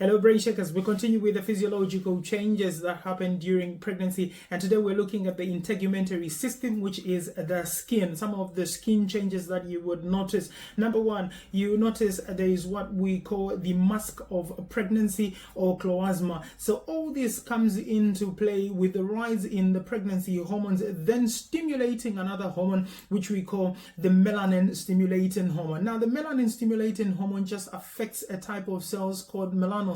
Hello brain shakers, we continue with the physiological changes that happen during pregnancy, and today we're looking at the integumentary system, which is the skin. Some of the skin changes that you would notice. Number one, you notice there is what we call the mask of pregnancy or cloasma. So all this comes into play with the rise in the pregnancy hormones, then stimulating another hormone which we call the melanin stimulating hormone. Now the melanin stimulating hormone just affects a type of cells called melanocytes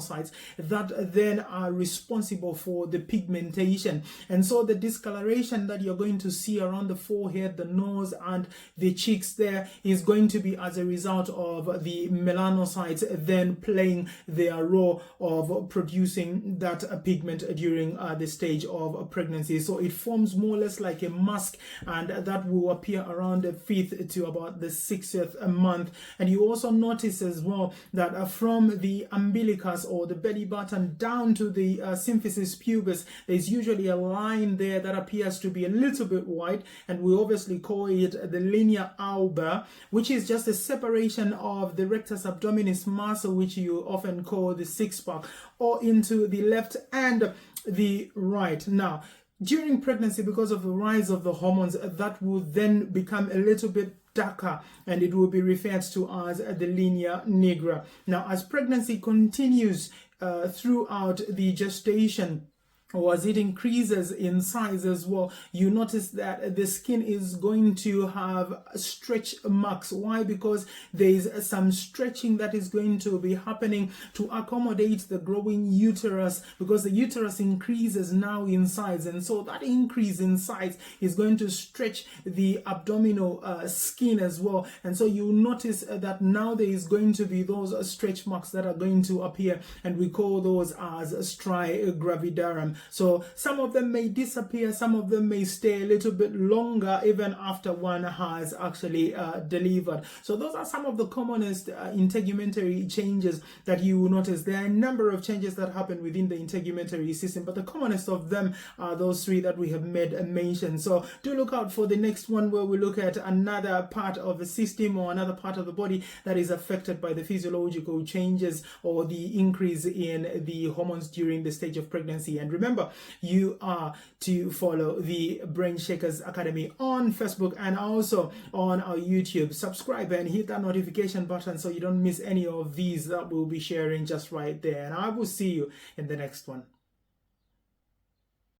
that then are responsible for the pigmentation, and so the discoloration that you're going to see around the forehead, the nose and the cheeks there is going to be as a result of the melanocytes then playing their role of producing that pigment during the stage of pregnancy. So it forms more or less like a mask, and that will appear around the 5th to about the 6th month. And you also notice as well that from the umbilicus or the belly button down to the symphysis pubis, there's usually a line there that appears to be a little bit white, and we obviously call it the linea alba, which is just a separation of the rectus abdominis muscle, which you often call the six-pack, or into the left and the right. Now during pregnancy, because of the rise of the hormones, that will then become a little bit darker, and it will be referred to as the linea nigra. Now as pregnancy continues throughout the gestation, or as it increases in size as well, you notice that the skin is going to have stretch marks. Why? Because there is some stretching that is going to be happening to accommodate the growing uterus, because the uterus increases now in size, and so that increase in size is going to stretch the abdominal skin as well. And so you notice that now there is going to be those stretch marks that are going to appear, and we call those as striae gravidarum. So some of them may disappear, some of them may stay a little bit longer even after one has actually delivered. So those are some of the commonest integumentary changes that you will notice. There are a number of changes that happen within the integumentary system, but the commonest of them are those three that we have made a mention. So do look out for the next one, where we look at another part of the system or another part of the body that is affected by the physiological changes or the increase in the hormones during the stage of pregnancy. And remember, you are to follow the Brain Shakers Academy on Facebook and also on our YouTube. Subscribe and hit that notification button so you don't miss any of these that we'll be sharing just right there. And I will see you in the next one.